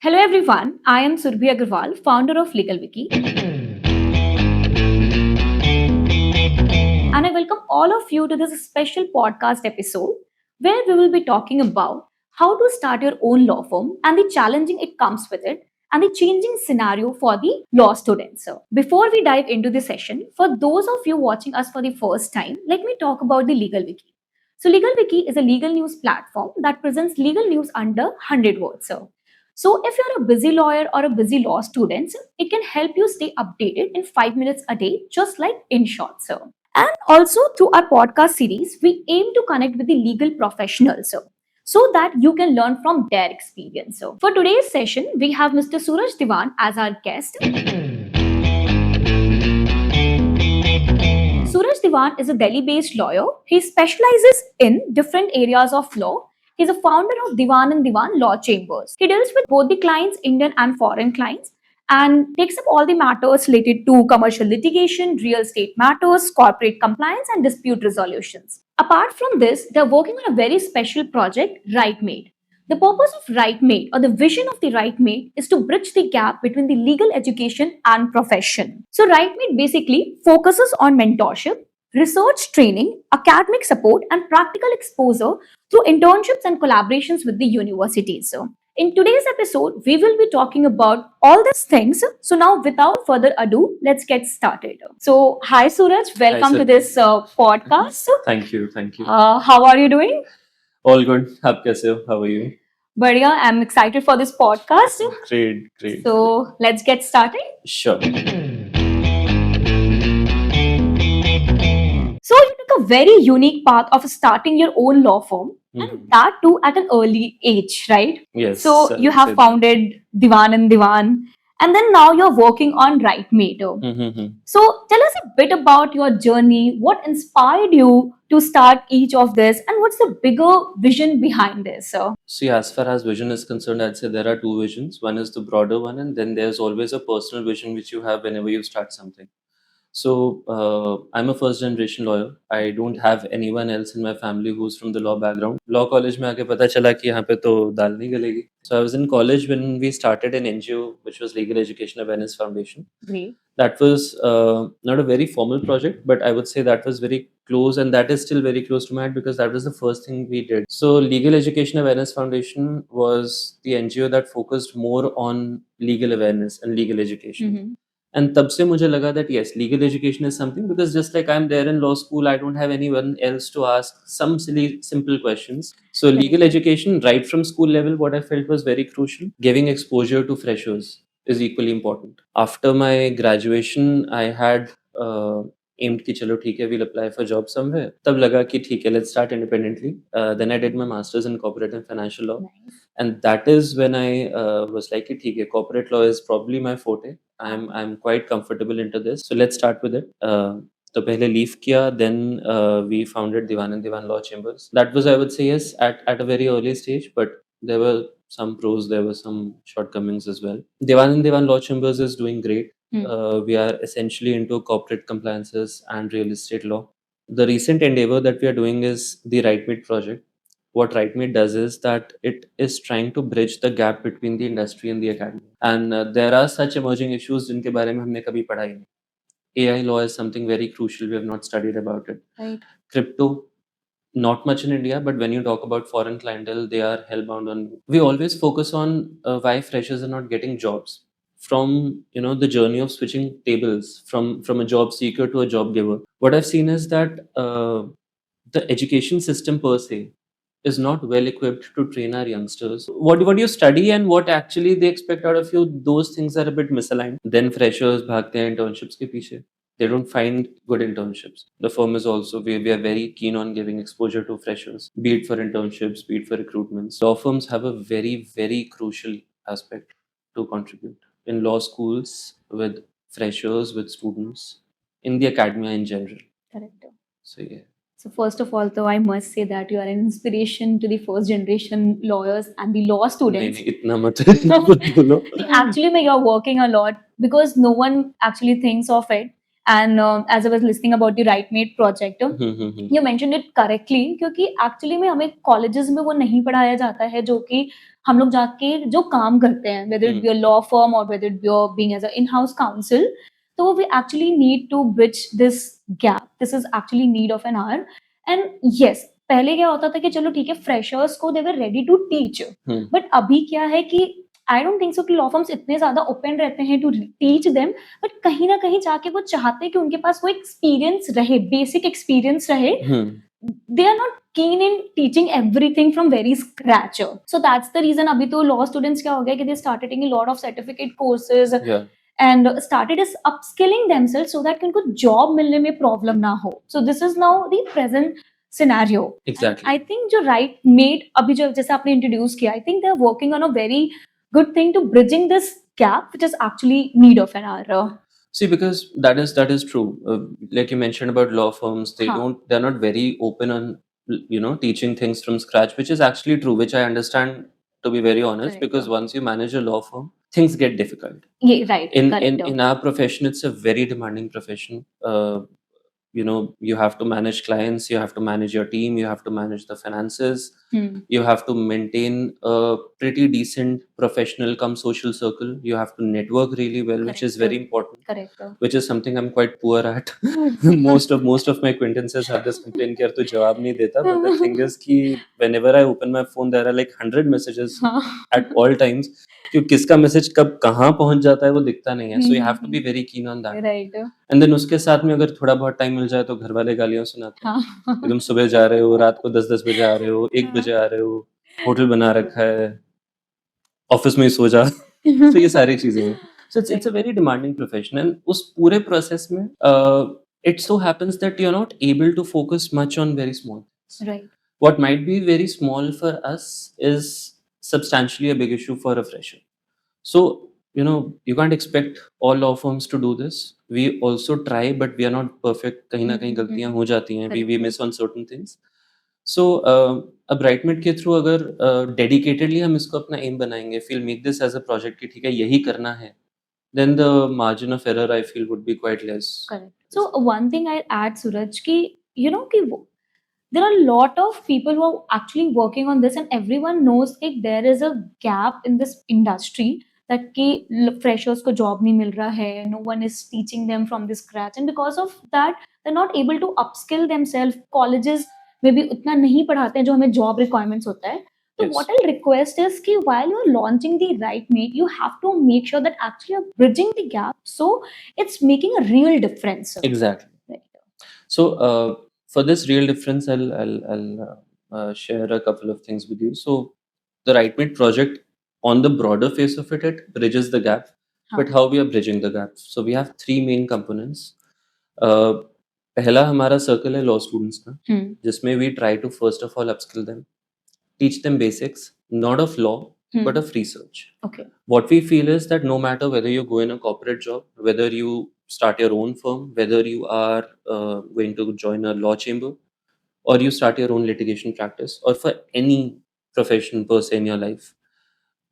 Hello everyone, I am Surbhi Agarwal, founder of LegalWiki, and I welcome all of you to this special podcast episode where we will be talking about how to start your own law firm and the challenging it comes with it and the changing scenario for the law students. So, before we dive into the session, for those of you watching us for the first time, let me talk about the LegalWiki. So, LegalWiki is a legal news platform that presents legal news under 100 words. So, if you're a busy lawyer or a busy law student, it can help you stay updated in 5 minutes a day, just like in short. And also through our podcast series, we aim to connect with the legal professionals so that you can learn from their experience. So, for today's session, we have Mr. Suraj Diwan as our guest. Suraj Diwan is a Delhi-based lawyer. He specializes in different areas of law. He's a founder of Diwan and Diwan Law Chambers. He deals with both the clients, Indian and foreign clients, and takes up all the matters related to commercial litigation, real estate matters, corporate compliance, and dispute resolutions. Apart from this, they're working on a very special project, RightMate. The purpose of RightMate or the vision of the RightMate is to bridge the gap between the legal education and profession. So, RightMate basically focuses on mentorship, research training, academic support, and practical exposure through internships and collaborations with the universities. So, in today's episode, we will be talking about all these things. So, now without further ado, let's get started. So, hi Suraj, welcome to Sir. this podcast. Thank you. Thank you. How are you doing? All good. आप कैसे हो? How are you? Badhiya, I'm excited for this podcast. Great, great. So, let's get started. Sure. So, you took a very unique path of starting your own law firm, and that too at an early age, right? Yes. So, you have founded Diwan and Diwan, and then now you're working on RightMate. So, tell us a bit about your journey. What inspired you to start each of this, and what's the bigger vision behind this? See, as far as vision is concerned, I'd say there are two visions. One is the broader one, and then there's always a personal vision which you have whenever you start something. So, I'm a first generation lawyer. I don't have anyone else in my family who's from the law background. Law college में आके पता चला कि यहाँ पे तो दाल नहीं गलेगी. So I was in college when we started an NGO which was Legal Education Awareness Foundation. Great. That was not a very formal project, but I would say that was very close, and that is still very close to my heart because that was the first thing we did. So Legal Education Awareness Foundation was the NGO that focused more on legal awareness and legal education. And तब से मुझे लगा that yes, legal education is something, because just like I'm there in law school, I don't have anyone else to ask some silly, simple questions. So legal education, right from school level, what I felt was very crucial. Giving exposure to freshers is equally important. After my graduation, I had aimed कि चलो ठीक है, we'll apply for job somewhere. तब लगा कि ठीक है, let's start independently. Then I did my masters in corporate and financial law. Nice. And that is when I was like कि ठीक है, corporate law is probably my forte. I'm quite comfortable into this. So let's start with it. तो पहले leave किया, then we founded Diwan and Diwan Law Chambers. That was, I would say, yes, at a very early stage, but there were some pros, there were some shortcomings as well. Diwan and Diwan Law Chambers is doing great. We are essentially into corporate compliances and real estate law. The recent endeavor that we are doing is the RightMate project. What RightMate does is that it is trying to bridge the gap between the industry and the academy. And there are such emerging issues जिनके बारे में हमने कभी पढ़ा ही नहीं. AI law is something very crucial. We have not studied about it. Right. Crypto, not much in India, but when you talk about foreign clientele, they are hellbound on. We always focus on why freshers are not getting jobs. From the journey of switching tables from a job seeker to a job giver, what I've seen is that the education system per se is not well equipped to train our youngsters. What you study and what actually they expect out of you, those things are a bit misaligned. Then freshers भागते हैं internships के पीछे. They don't find good internships. The firm is also, we are very keen on giving exposure to freshers, be it for internships, be it for recruitments. Law firms have a very, very crucial aspect to contribute in law schools, with freshers, with students, in the academia in general. Correct. So yeah. So first of all, though, I must say that you are an inspiration to the first generation lawyers and the law students. नहीं, इतना मत बोलो. Actually, you're working a lot because no one actually thinks of it. And as I was listening about the RightMate project, you mentioned it correctly, क्योंकि actually में हमें colleges में वो नहीं पढ़ाया जाता है जो कि हम लोग जाके जो काम करते हैं, whether it be a law firm or whether it be being as an in-house counsel, so we actually need to bridge this gap. This is actually need of an hour. And yes, पहले क्या होता था कि चलो ठीक है, freshers को they were ready to teach, but अभी क्या है कि आई डोंट थिंक सो कि लॉ फर्म्स इतने ज्यादा ओपन रहते हैं टू टीच देम, बट कहीं ना कहीं जाके वो चाहते हैं कि उनके पास वो एक्सपीरियंस रहे, बेसिक एक्सपीरियंस रहे. They are not keen in teaching everything from very scratch. So that's the reason अभी तो law students क्या हो गया कि they started taking a lot of certificate courses and started is upskilling themselves so that कि उनको job मिलने में problem ना हो. So this is now the present scenario. Exactly. I think जो right made अभी जो जैसे आपने introduce किया, I think they are working on a very good thing to bridging this gap, which is actually need of an hour. See, because that is true. Like you mentioned about law firms, they're not very open on teaching things from scratch, which is actually true. Which I understand, to be very honest, Correct. because once you manage a law firm, things get difficult. Yeah, right. In our profession, it's a very demanding profession. You have to manage clients, you have to manage your team, you have to manage the finances, you have to maintain a pretty decent professional come social circle, you have to network really well, which is very important. Correct. Which is something I'm quite poor at. most of my acquaintances have this complaint कि यार तू जवाब नहीं देता, but the thing is कि whenever I open my phone there are like 100 messages at all times. कि किसका message कब कहाँ पहुंच जाता है वो दिखता नहीं है, so you have to be very keen on that. Right. And then उसके साथ में अगर थोड़ा बहुत टाइम मिल जाए तो घर वाले गालियां सुनाते हैं कि तुम सुबह जा रहे हो, रात को 10-10 बजे आ रहे हो, 1 बजे आ रहे हो, होटल बना रखा है, ऑफिस में ही सो जा. तो ये सारी चीजें हैं. So it's a very demanding profession, and उस पूरे प्रोसेस में it so happens that you're not able to focus much on very small things. Right. What might be very small for us is substantially a big issue for a fresher. So you can't expect all law firms to do this. We also try, but we are not perfect. कहीं ना कहीं गलतियां हो जाती हैं. We miss on certain things. So अब ब्राइटमेट के through अगर डेडिकेटेडली हम इसको अपना एम बनाएंगे, feel make this as a project कि ठीक है यही करना है, then the margin of error I feel would be quite less. Correct. So one thing I'll add, Suraj, ki there are a lot of people who are actually working on this, and everyone knows that there is a gap in this industry, that कि freshers को job नहीं मिल रहा है, no one is teaching them from the scratch, and because of that they're not able to upskill themselves. Colleges में भी उतना नहीं पढ़ाते हैं जो हमें job requirements होता है. So Yes. what I'll request is कि while you're launching the right mate, you have to make sure that actually you're bridging the gap, so it's making a real difference. Exactly. Right. So for this real difference, I'll share a couple of things with you. So the RightMate project, on the broader face of it bridges the gap. But how we are bridging the gap? So we have 3 main components. पहला हमारा circle है law students का, जिसमें we try to first of all upskill them, teach them basics, not of law, but of research. Okay. What we feel is that no matter whether you go in a corporate job, whether you start your own firm, whether you are going to join a law chamber, or you start your own litigation practice, or for any profession per se in your life,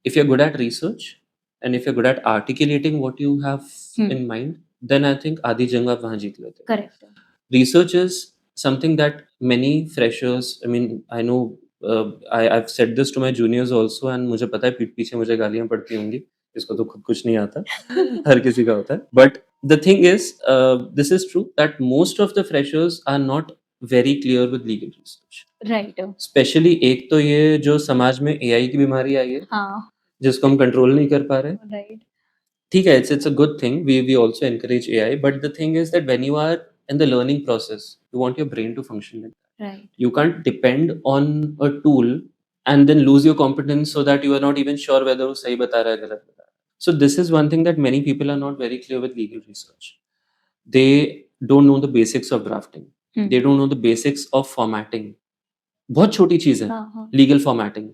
if you're good at research and if you're good at articulating what you have in mind, then I think आधी जंग आप वहाँ जीत लेते. Correct. Research is something that many freshers, I mean, I know I've said this to my juniors also, and मुझे पता है पीठ पीछे मुझे गालियां पड़ती होंगी, इसको तो खुद कुछ नहीं आता. हर किसी का होता है. But the thing is, this is true that most of the freshers are not very clear with legal research. Right. Especially एक तो ये जो समाज में AI की बीमारी आई है, जिसको हम कंट्रोल नहीं कर पा रहे. Right. ठीक है, it's a good thing. We also encourage AI, but the thing is that when you are in the learning process, you want your brain to function like that. Right. You can't depend on a tool and then lose your competence so that you are not even sure whether वो सही बता रहा है गलत बता रहा है. So this is one thing that many people are not very clear with legal research. They don't know the basics of drafting. They don't know the basics of formatting. बहुत छोटी चीज है लीगल फॉर्मेटिंग,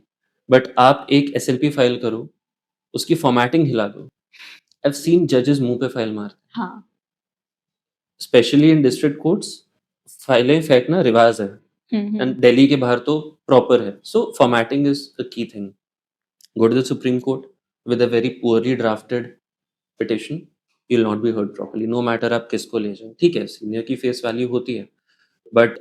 बट आप एक SLP file करो, उसकी formatting हिला दो. I've seen judges मुंह पे फाइल मारते. स्पेशली इन डिस्ट्रिक्ट कोर्ट्स फाइलें फेंकना रिवाज है, एंड दिल्ली के बाहर तो प्रॉपर है. सो formatting is a key thing. Go to the Supreme Court with a very poorly drafted petition, you will not be heard properly, no matter आप किसको ले जाएं. ठीक है, सीनियर की फेस वैल्यू होती है, but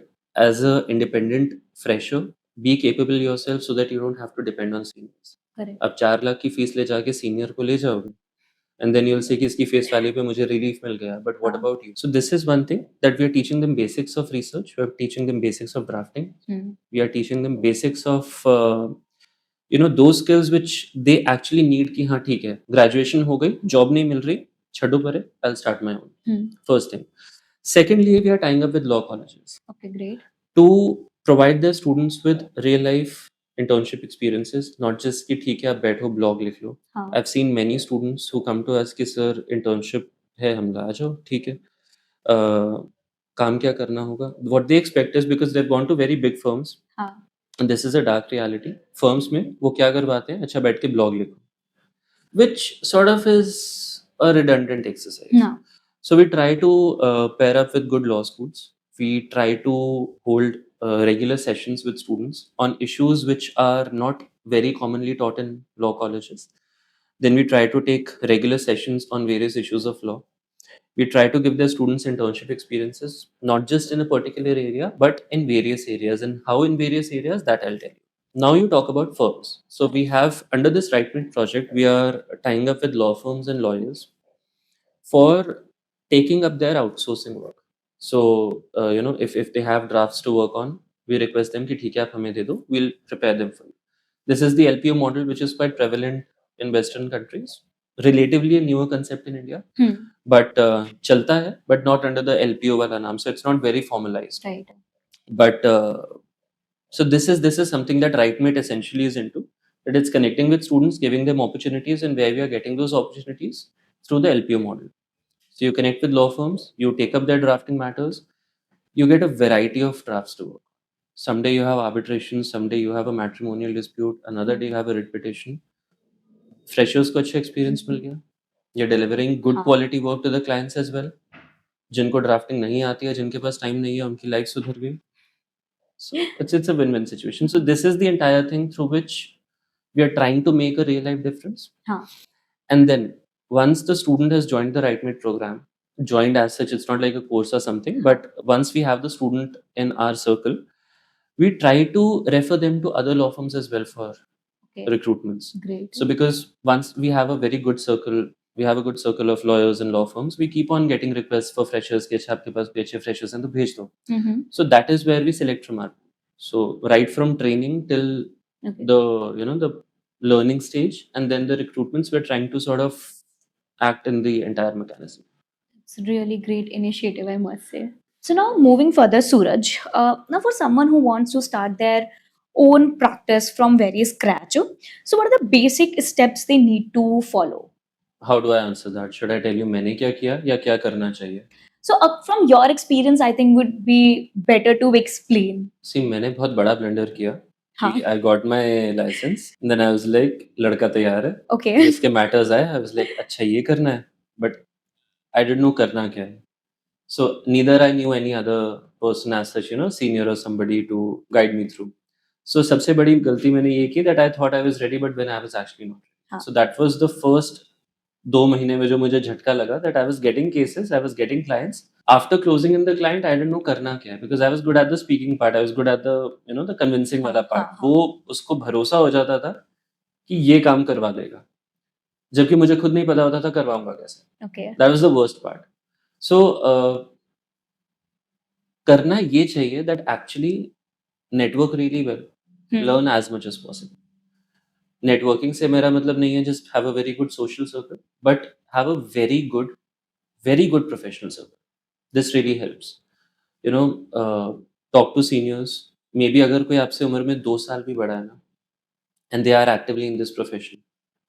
as a independent fresher, be capable yourself so that you don't have to depend on seniors. Correct. आप 4 लाख की फीस ले जाके सीनियर को ले जाओगे and then you'll say कि इसकी फेस वैल्यू पे मुझे रिलीफ मिल गया, but what हाँ. about you? So this is one thing that we are teaching them basics of research, we are teaching them basics of drafting, we are teaching them basics of those skills which they actually need कि हाँ ठीक है, graduation हो गई, job नहीं मिल रही, छड्डो परे, I'll start my own. First thing. Secondly, we are tying up with law colleges Okay, great. to provide their students with real life internship experiences, not just कि ठीक है आप बैठो blog लिख लो. हाँ. I've seen many students who come to us कि sir internship है हमला आ जाओ ठीक है. काम क्या करना होगा? What they expect is because they've gone to very big firms. हाँ. And this is a dark reality. Firms में वो क्या करवाते हैं? अच्छा बैठ के blog लिखो, which sort of is a redundant exercise. No. So we try to pair up with good law schools. We try to hold regular sessions with students on issues which are not very commonly taught in law colleges. Then we try to take regular sessions on various issues of law. We try to give their students internship experiences, not just in a particular area, but in various areas. And how in various areas, that I'll tell you. Now you talk about firms. So we have, under this RightMate project, we are tying up with law firms and lawyers for taking up their outsourcing work. So, if they have drafts to work on, we request them कि ठीक है आप हमें दे दो, we'll prepare them for you. This is the LPO model, which is quite prevalent in Western countries. Relatively a newer concept in India, but चलता है, but not under the LPO वाला नाम, so it's not very formalized. Right. But so this is something that RightMate essentially is into. That it's connecting with students, giving them opportunities, and where we are getting those opportunities through the LPO model. So you connect with law firms, you take up their drafting matters, you get a variety of drafts to work. Someday you have arbitration, someday you have a matrimonial dispute, another day you have a writ petition. Freshers को अच्छा experience मिल गया. You're delivering good हाँ. quality work to the clients as well. जिनको drafting नहीं आती है, जिनके पास time नहीं है, उनकी life सुधर गई. So it's a win-win situation. So this is the entire thing through which we are trying to make a real life difference. हाँ. And then once the student has joined the RightMate program, joined as such, it's not like a course or something, but once we have the student in our circle, we try to refer them to other law firms as well for recruitments. Great. So because once we have a very good circle, we have a good circle of lawyers and law firms, we keep on getting requests for freshers कि अच्छा आपके पास अच्छे freshers हैं तो भेज दो. So that is where we select from our. So right from training till the learning stage, and then the recruitments, we're trying to sort of act in the entire mechanism. It's a really great initiative, I must say. So now moving further, Suraj, now for someone who wants to start their own practice from very scratch, so what are the basic steps they need to follow? How do I answer that? Should I tell you मैंने क्या किया या क्या करना चाहिए? So from your experience, I think would be better to explain. See, मैंने बहुत बड़ा blunder किया. हाँ. I got my license, and then I was like, लड़का तैयार है. Okay. इसके matters आए. I was like, अच्छा ये करना है, but I didn't know करना क्या है. So neither I knew any other person as such, senior or somebody to guide me through. So सबसे बड़ी गलती मैंने ये की that I thought I was ready, but when I was actually not. हाँ. So that was the first 2 महीने में जो मुझे झटका लगा that I was getting cases, I was getting clients. After closing in the client, I didn't know करना क्या है because I was good at the speaking part, I was good at the the convincing वाला part. वो उसको भरोसा हो जाता था कि ये काम करवा देगा, जबकि मुझे खुद नहीं पता होता था करवाऊंगा कैसे. Okay. That was the worst part. So करना ये चाहिए that actually network really well, learn as much as possible. Networking से मेरा मतलब नहीं है just have a very good social circle, but have a very good professional circle. This really helps. Talk to seniors. Maybe अगर कोई आपसे उम्र में 2 साल भी बड़ा है ना, and they are actively in this profession,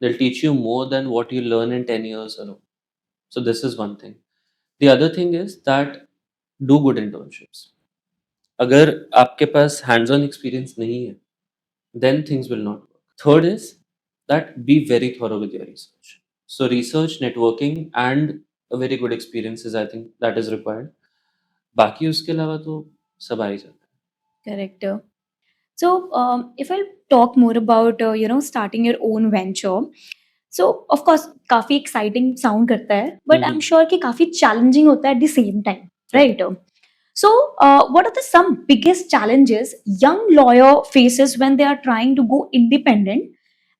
they'll teach you more than what you learn in 10 years alone. So this is one thing. The other thing is that do good internships. अगर आपके पास hands-on experience नहीं है, then things will not work. Third is that be very thorough with your research. So research, networking, and a very good experience is, I think, that is required. बाकी उसके अलावा तो सब आ ही जाता है. Correct. So if I'll talk more about starting your own venture, so of course काफी exciting sound करता है, but I'm sure कि काफी challenging होता है at the same time, right? So what are the some biggest challenges young lawyer faces when they are trying to go independent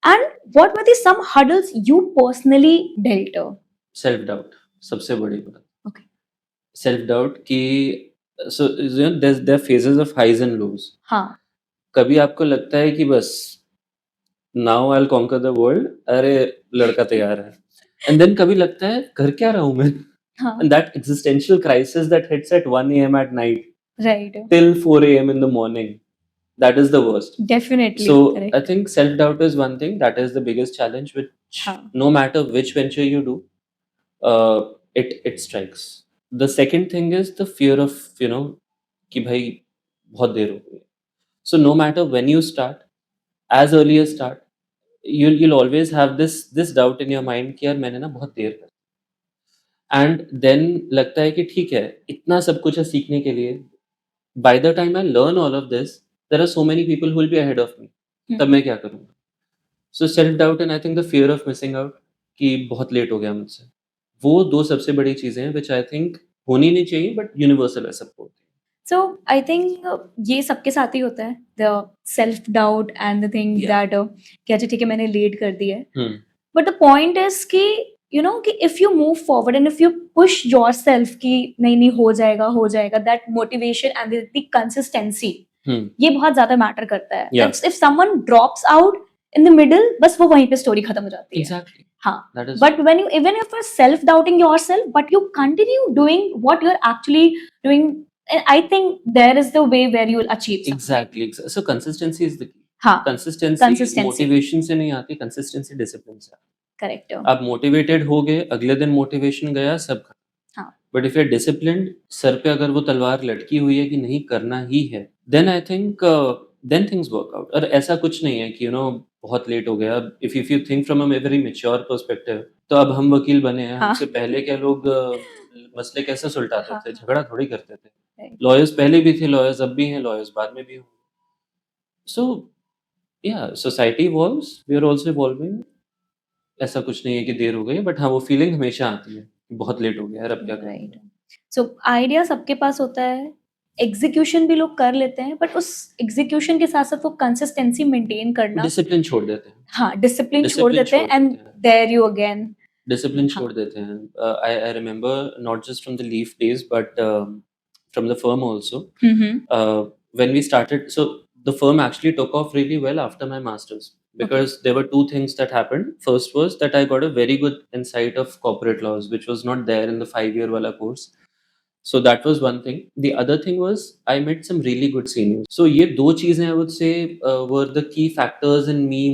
And what were the some hurdles you personally dealt? Self doubt सबसे बड़ी बात। Okay. Self doubt कि so there phases of highs and lows. हाँ, कभी आपको लगता है कि बस now I will conquer the world, अरे लड़का तैयार है। एंड देन कभी लगता है कर क्या रहा हूँ मैं? हाँ, And that existential crisis that hits at 1 a.m. at night right. till 4 a.m. in the morning, that is the worst. Definitely. So correct. I think self doubt is one thing that is the biggest challenge, which हाँ. no matter which venture you do, it strikes. The second thing is the fear of कि भाई बहुत देर हो गई। So no matter when you start, as early as start, you'll always have this doubt in your mind कि यार मैंने ना बहुत देर कर। एंड देन लगता है कि ठीक है, इतना सब कुछ है सीखने के लिए। By the time I learn all of this, there are so many people who will be ahead of me. तब मैं क्या करूँगा? So self doubt and I think the fear of missing out कि बहुत लेट हो गया मुझसे। वो 2 सबसे बड़ी चीज़ें हैं व्हिच आई थिंक होनी नहीं चाहिए बट यूनिवर्सल है सबको होती So I think ये सबके साथ ही होता है, the self doubt and the thing Yeah. that कि अच्छा ठीक है मैंने लेट कर दिया है, है। but the point is कि you know कि if you move forward and if you push yourself कि नहीं हो जाएगा, that motivation and the consistency ये बहुत ज्यादा मैटर करता है। Yeah. If someone drops out in the middle, बस वो वहीं पे स्टोरी खत्म हो जाती है। एग्जैक्टली। हाँ, that is but when you even if you're self doubting yourself, but you continue doing what you're actually doing, I think there is the way where you will achieve something. Exactly. So consistency is the key. हाँ, consistency Consistency. Motivation से नहीं आती, consistency discipline से आती correct. है। आप motivated हो गए, अगले दिन मोटिवेशन गया, सब खत्म। हाँ, but if you are disciplined, सर पे अगर वो तलवार लटकी हुई है कि नहीं करना ही है, then I think then things work out. और ऐसा कुछ नहीं है कि बहुत लेट हो गया। If you think from a very mature perspective, तो अब हम वकील बने हैं। हाँ. हमसे पहले क्या लोग मसले कैसे सुलझाते हाँ, थे, हाँ. झगड़ा थोड़ी करते थे। Right. लॉयर्स पहले भी थे, लॉयर्स अब भी हैं, लॉयर्स बाद में भी होंगे। सो या society evolves, we are also evolving. ऐसा कुछ नहीं है कि देर हो गई, बट हाँ, वो फीलिंग हमेशा आती है कि बहुत लेट हो गया यार, अब क्या करूँ? राइट। सो आइडिया सबके पास होता है, एग्जीक्यूशन भी लोग कर लेते हैं, बट उस एग्जीक्यूशन के साथ साथ वो कंसिस्टेंसी मेंटेन करना, डिसिप्लिन छोड़ देते हैं। हाँ, डिसिप्लिन छोड़ Discipline देते हैं। छोड़ एंड देते हैं। There you again. डिसिप्लिन हाँ. छोड़ देते हैं। I remember not just from the leaf days but from the firm also. When we started, so the firm actually took off really well after my masters, because there were two things that happened. First was that I got a very good insight of corporate laws, which was not there in the 5-year wala course. So that was one thing. The other thing was I met some really good seniors. So ये दो चीजें I would say were the key factors in me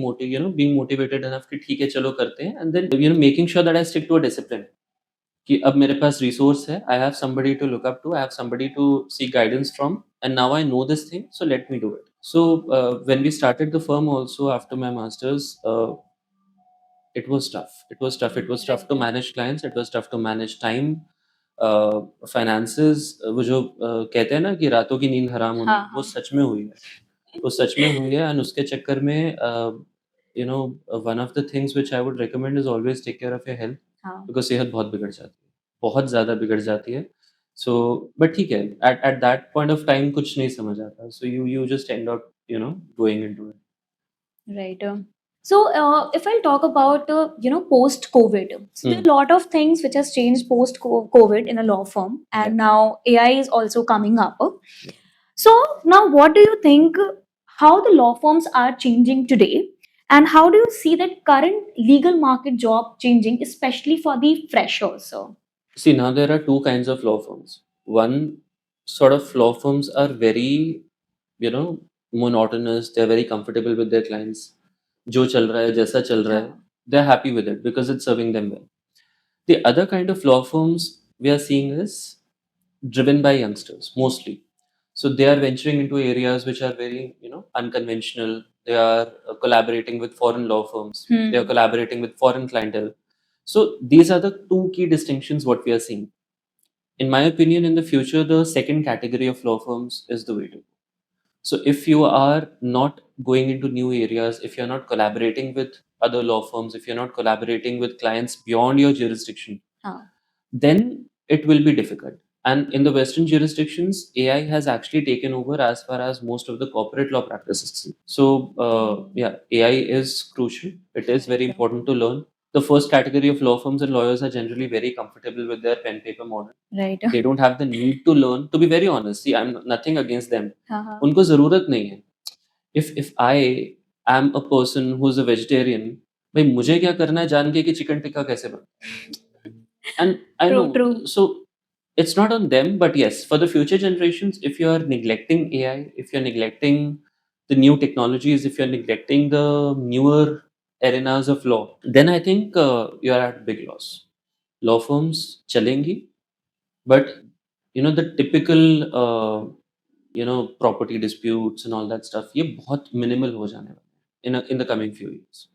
being motivated enough कि ठीक है चलो करते हैं, and then making sure that I stick to a discipline. कि अब मेरे पास रिसोर्स है, I have somebody to look up to, I have somebody to seek guidance from, and now I know this thing, so let me do it. So when we started the firm also after my masters, it was tough. It was tough. It was tough to manage clients. It was tough to manage time, finances. वो जो कहते हैं ना कि रातों की नींद हराम होना, हाँ, वो हाँ. सच में हुई है। वो सच में हुई है, and उसके चक्कर में one of the things which I would recommend is always take care of your health, हाँ. बिकॉज़ सेहत बहुत बिगड़ जाती है, बहुत ज़्यादा बिगड़ जाती है। सो बट ठीक है, at that point of time कुछ नहीं समझ आता, so you just and up going into it. Right. So, if I'll talk about post COVID, so there are a lot of things which has changed post COVID in a law firm, and now AI is also coming up. So now, what do you think? How the law firms are changing today, and how do you see that current legal market job changing, especially for the freshers? So, See, now there are two kinds of law firms. One sort of law firms are very, monotonous. They're very comfortable with their clients. जो चल रहा है, जैसा चल रहा है, they're happy with it because it's serving them well. The other kind of law firms we are seeing is driven by youngsters mostly. So they are venturing into areas which are very, unconventional. They are collaborating with foreign law firms. They are collaborating with foreign clientele. So these are the two key distinctions what we are seeing. In my opinion, in the future, the second category of law firms is the way to go. So if you are not going into new areas, if you're not collaborating with other law firms, if you're not collaborating with clients beyond your jurisdiction, हाँ. then it will be difficult. And in the Western jurisdictions, AI has actually taken over as far as most of the corporate law practices. So, yeah, AI is crucial. It is very important to learn. The first category of law firms and lawyers are generally very comfortable with their pen paper model. Right. They don't have the need to learn. To be very honest, see, I'm nothing against them. हाँ. उनको जरूरत नहीं है. If I am a person who's a vegetarian, भाई मुझे क्या करना है जान के कि चिकन टिक्का कैसे बनता है? And I True, know, true. so it's not on them, but yes, for the future generations, if you are neglecting AI, if you're neglecting the new technologies, if you're neglecting the newer arenas of law, then I think you are at big loss. Law firms chalengi, but the typical property disputes and all that stuff, ये बहुत minimal हो जाने वाला है in the coming few years.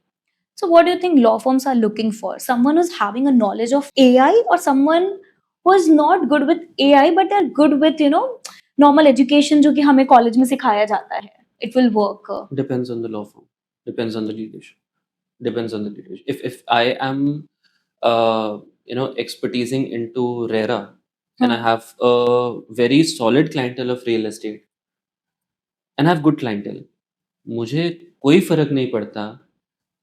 So, what do you think law firms are looking for? Someone who's having a knowledge of AI, or someone who is not good with AI but they're good with normal education जो कि हमें college में सिखाया जाता है. It will work. Depends on the law firm. Depends on the leadership. Depends on the leadership. If I am expertising into RERA and I have a very solid clientele of real estate and I have good clientele, मुझे कोई फर्क नहीं पड़ता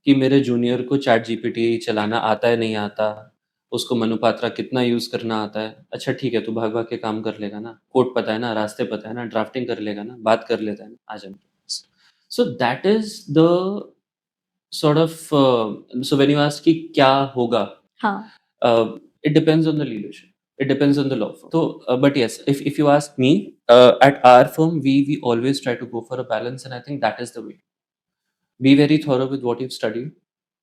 कि मेरे junior को chat GPT चलाना आता है नहीं आता, उसको मनुपात्रा कितना यूज करना आता है. अच्छा ठीक है, तू भाग भाग के काम कर लेगा ना, कोड पता है ना, रास्ते पता है ना, ड्राफ्टिंग कर लेगा ना, बात कर लेता है ना, आ जा. So that is the sort of so when you ask कि क्या होगा, हाँ. it depends on the leadership, it depends on the law firm. So but yes, if you ask me, at our firm we always try to go for a balance, and I think that is the way. Be very thorough with what you've studied,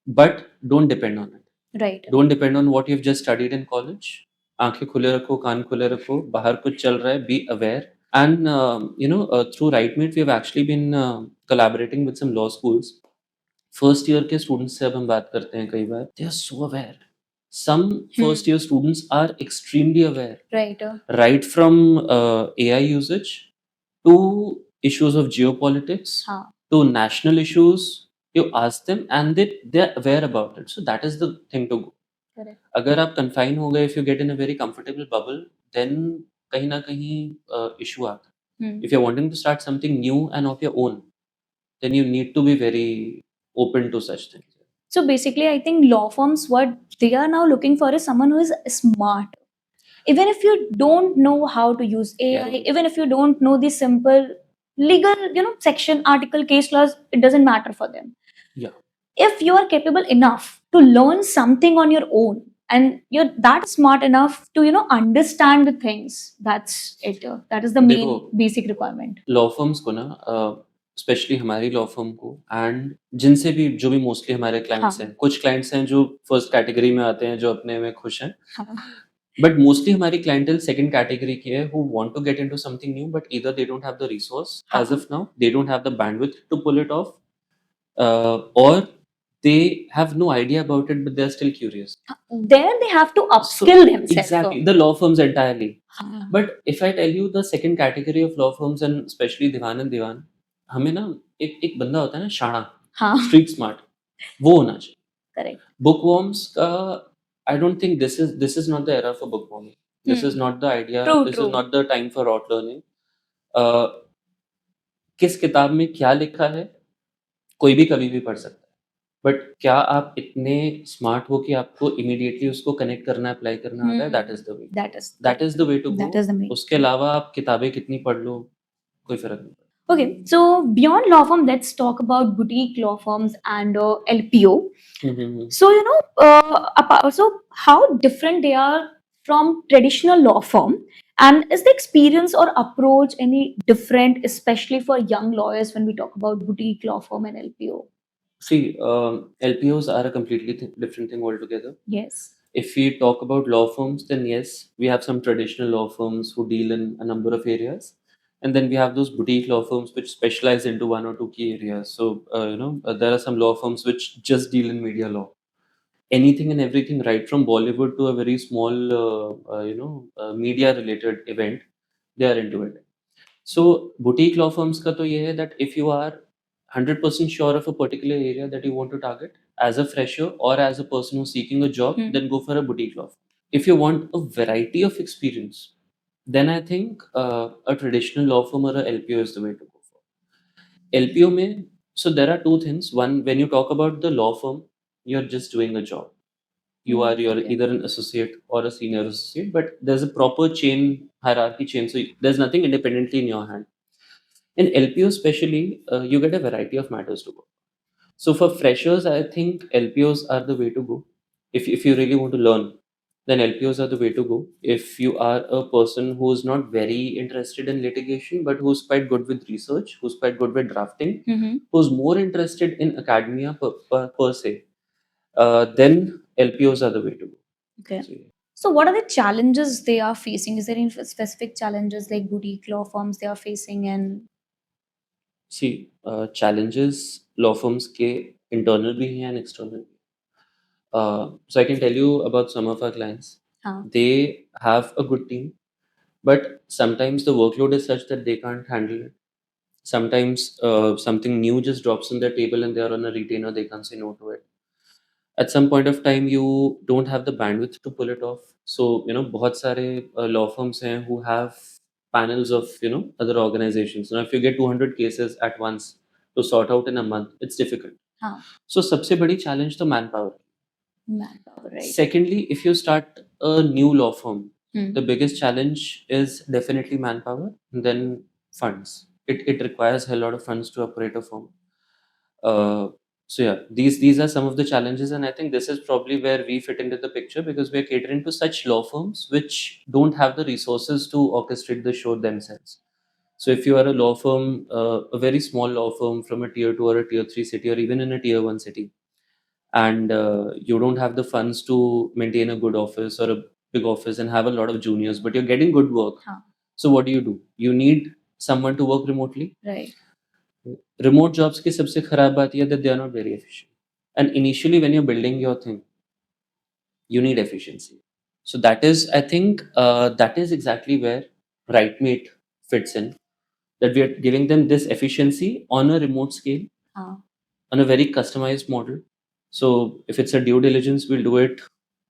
but don't depend on it. Right. Don't depend on what you've just studied in college. आंखें खुले रखो, कान खुले रखो, बाहर कुछ चल रहा है, be aware. And through RightMate we have actually been collaborating with some law schools. First year के स्टूडेंट्स से अब हम बात करते हैं कई बार, they are so aware. Some first year students are extremely aware, Right. right from AI usage to issues of geopolitics, हाँ. to national issues. You ask them and they're aware about it. So that is the thing to go. Correct. अगर आप confine हो गए, if you get in a very comfortable bubble, then कहीं ना कहीं issue आता है. If you're wanting to start something new and of your own, then you need to be very open to such things. So basically, I think law firms, what they are now looking for is someone who is smart. Even if you don't know how to use AI, Yeah. even if you don't know the simple legal, section, article, case laws, it doesn't matter for them. Yeah. If you are capable enough to learn something on your own and you're that smart enough to, understand the things, that's it. That is the main देखो, basic requirement. Law firms को ना, specially हमारी law firm को, and जिनसे भी जो भी mostly हमारे क्लाइंट्स हाँ. हैं, कुछ क्लाइंट्स हैं जो फर्स्ट कैटेगरी में आते हैं, जो अपने में खुश हैं, हाँ. बट मोस्टली हमारी क्लाइंटल सेकंड कैटेगरी की है, who want to get into something new, but either they don't have the resource as of now, they don't have the bandwidth to pull it off, or they have no idea about it but they're still curious. There they have to upskill themselves. Exactly, the law firms entirely. हाँ. But if I tell you the second category of law firms and especially Diwan and Diwan, हमें ना एक बंदा होता है ना शाणा, हाँ. Street smart, वो होना चाहिए. Correct. Bookworms का, I don't think this is not the era for bookworming. This is not the idea. True, This true. is not the time for rote learning. किस किताब में क्या लिखा है कोई भी कभी भी पढ़ सकता है, बट क्या आप इतने स्मार्ट हो कि आपको इमीडिएटली उसको कनेक्ट करना, अप्लाई करना आता है? That is the way. That is the way to that गो. is the main. उसके अलावा आप किताबें कितनी पढ़ लो, कोई फर्क नहीं पड़ता. Okay, so beyond law firm, let's talk about boutique law firms and LPO. So so how different they are from traditional law firm, and is the experience or approach any different, especially for young lawyers when we talk about boutique law firm and LPO? See, LPOs are a completely different thing altogether. Yes. If we talk about law firms, then yes, we have some traditional law firms who deal in a number of areas. And then we have those boutique law firms which specialize into one or two key areas. So, there are some law firms which just deal in media law. Anything and everything, right from Bollywood to a very small, media related event, they are into it. So, boutique law firms ka to ye hai that if you are 100% sure of a particular area that you want to target as a fresher or as a person who's seeking a job, then go for a boutique law firm. If you want a variety of experience, then I think a traditional law firm or a LPO is the way to go for. LPO mein, so there are two things. One, when you talk about the law firm, you're just doing a job. You're Okay. either an associate or a senior associate, but there's a proper chain hierarchy chain. So there's nothing independently in your hand. In LPO especially, you get a variety of matters to go. So for freshers, I think LPOs are the way to go. If you really want to learn, then LPOs are the way to go. If you are a person who is not very interested in litigation, but who's quite good with research, who's quite good with drafting, Mm-hmm. who's more interested in academia per se, then LPOs are the way to go. Okay. So, yeah. So, what are the challenges they are facing? Is there any specific challenges like boutique law firms they are facing? And See, challenges law firms के internal भी हैं and external भी. So I can tell you about some of our clients. हाँ. They have a good team, but sometimes the workload is such that they can't handle it. Sometimes something new just drops on their table and they are on a retainer, they can't say no to it. At some point of time, you don't have the bandwidth to pull it off. So, बहुत सारे law firms हैं who have panels of, other organizations. Now, if you get 200 cases at once to sort out in a month, it's difficult. हाँ. So, सबसे बड़ी challenge तो manpower. Manpower, right? Secondly, if you start a new law firm, Hmm. the biggest challenge is definitely manpower, then funds. It requires a lot of funds to operate a firm. So yeah, these are some of the challenges, and I think this is probably where we fit into the picture because we're catering to such law firms which don't have the resources to orchestrate the show themselves. So if you are a law firm, a very small law firm from a tier 2 or a tier 3 city or even in a tier 1 city, and you don't have the funds to maintain a good office or a big office and have a lot of juniors, but you're getting good work. Huh. So what do? You need someone to work remotely. Right. Remote jobs की सबसे खराब बात ये है that they are not very efficient. And initially when you're building your thing, you need efficiency. So that is, I think, that is exactly where RightMate fits in. That we are giving them this efficiency on a remote scale, Huh. on a very customized model. So if it's a due diligence, we'll do it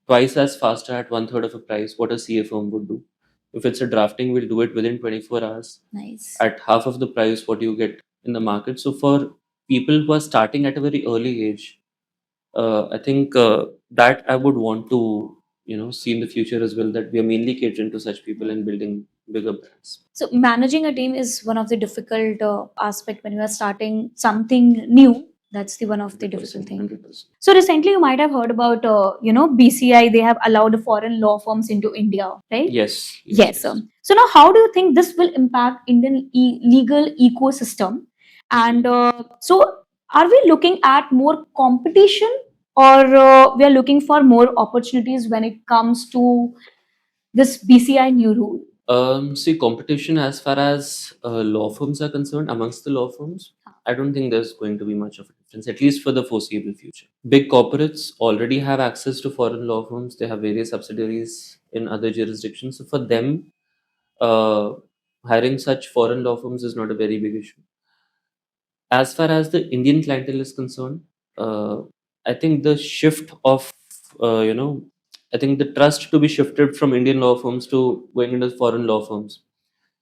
twice as faster at one third of a price what a CA firm would do. If it's a drafting, we'll do it within 24 hours Nice. at half of the price what you get in the market. So for people who are starting at a very early age, I think that I would want to see in the future as well, that we are mainly catering to such people and building bigger brands. So managing a team is one of the difficult aspect when you are starting something new. That's the one of the difficult 100%, thing. 100%. So recently, you might have heard about BCI. They have allowed foreign law firms into India, right? Yes, Yes. So now, how do you think this will impact Indian legal ecosystem? And so, are we looking at more competition, or we are looking for more opportunities when it comes to this BCI new rule? See, competition as far as law firms are concerned, amongst the law firms, I don't think there's going to be much of a difference, at least for the foreseeable future. Big corporates already have access to foreign law firms. They have various subsidiaries in other jurisdictions. So for them, uh, hiring such foreign law firms is not a very big issue. As far as the Indian clientele is concerned, I think the shift of, I think the trust to be shifted from Indian law firms to going into foreign law firms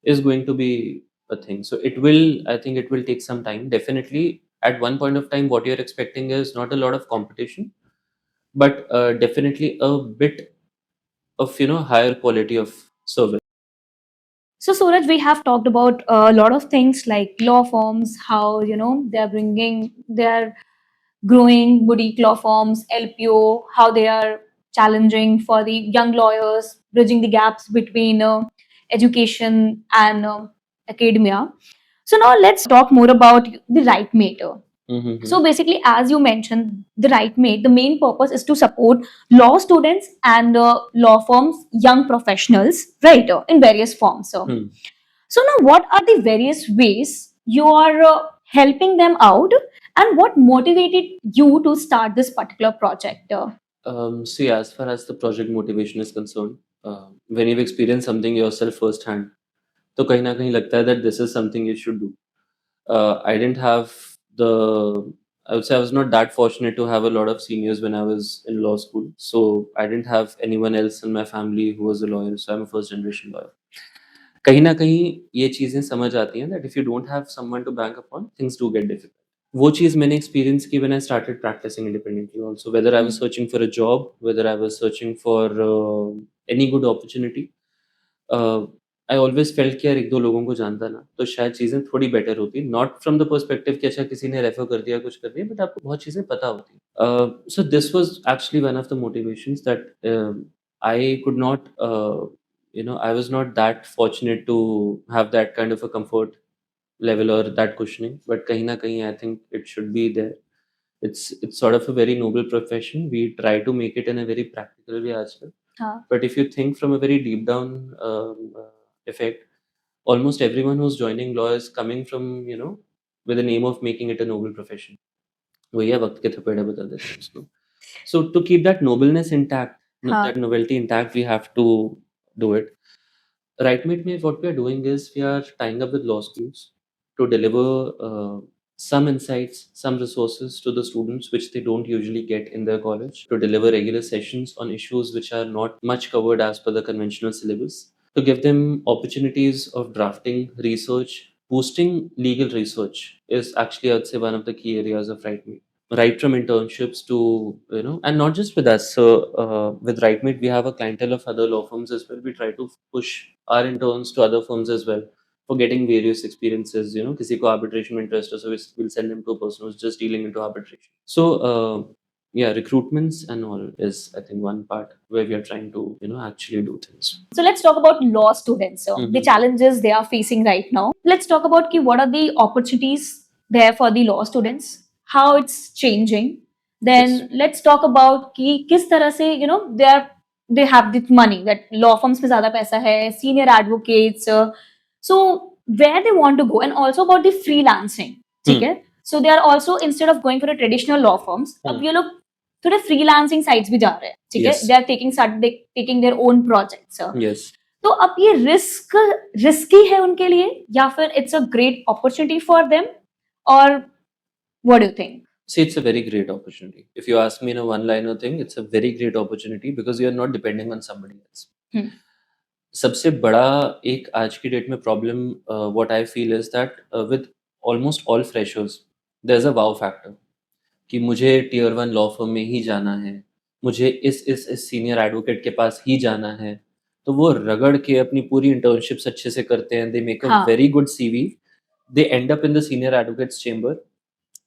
is going to be a thing. So I think it will take some time. Definitely, at one point of time, what you're expecting is not a lot of competition, but definitely a bit of, higher quality of service. So, Suraj, we have talked about a lot of things like law firms, how they're growing boutique law firms, LPO, how they are challenging for the young lawyers, bridging the gaps between education and academia. So now let's talk more about the right matter. Mm-hmm. So basically, as you mentioned, the right mate, the main purpose is to support law students and law firms, young professionals, right, in various forms. Hmm. So now, what are the various ways you are helping them out, and what motivated you to start this particular project? See, as far as the project motivation is concerned, when you've experienced something yourself firsthand, तो कहीं ना कहीं लगता है that this is something you should do. I didn't have the, I would say I was not that fortunate to have a lot of seniors when I was in law school. So I didn't have anyone else in my family who was a lawyer. So I'm a first generation lawyer. कहीं न कहीं ये चीज़ें समझ आती हैं that if you don't have someone to bank upon, things do get difficult. वो चीज़ मैंने एक्सपीरियंस की when I started practising independently also, whether I was hmm, searching for a job, whether I was searching for any good opportunity. I always felt कि यार 1-2 लोगों को जानता ना, तो शायद चीज़ें थोड़ी बेटर होती। नॉट फ्रॉम द पर्सपेक्टिव कि अच्छा किसी ने रेफर कर दिया, कुछ कर दिया, बट आपको बहुत चीज़ें पता होती हैं। So this was actually one of the motivations that I could not I was not that fortunate to have that kind of a comfort level or that cushioning, but kahin na kahin I think it should be there. It's sort of a very noble profession. We try to make it in a very practical way as well. हाँ But if you think from a very deep down effect, almost everyone who's joining law is coming from, with the name of making it a noble profession. वही है, वक्त के थपेड़े बदल देते हैं उसको. So to keep that nobleness intact, हाँ that novelty intact, we have to do it. RightMate में what we are doing is we are tying up with law schools to deliver some insights, some resources to the students which they don't usually get in their college, to deliver regular sessions on issues which are not much covered as per the conventional syllabus, to give them opportunities of drafting, research, boosting legal research is actually, I'd say, one of the key areas of RightMate. Right from internships to, and not just with us. So, with RightMate, we have a clientele of other law firms as well. We try to push our interns to other firms as well for getting various experiences. किसी को arbitration में interest है, so we'll send them to a person who's just dealing into arbitration. So, yeah, recruitments and all is, I think, one part where we are trying to, actually do things. So let's talk about law students, the Mhm. challenges they are facing right now. Let's talk about what are the opportunities there for the law students, how it's changing. Then Yes. let's talk about कि किस तरह से they have the money that law firms में ज़्यादा पैसा है, senior advocates, so where they want to go, and also about the freelancing. ठीक है? So they are also, instead of going for a traditional law firms, अब ये लोग थोड़े फ्रीलांसिंग साइट्स भी जा रहे हैं, ठीक है? Yes. They are taking their own projects. Yes. तो अब ये रिस्की है उनके लिए, या फिर it's a great opportunity for them, और what do you think? See, it's a very great opportunity. If you ask me in a one-liner thing, it's a very great opportunity because you're not depending on somebody else. Hmm. सबसे बड़ा एक आज की date में problem what I feel is that with almost all freshers there is a wow factor कि मुझे tier 1 law firm में ही जाना है, मुझे इस सीनियर एडवोकेट के पास ही जाना है। तो वो रगड़ के अपनी पूरी इंटर्नशिप्स अच्छे से करते हैं, दे मेक अ हाँ very good CV, they and up in the senior advocates chamber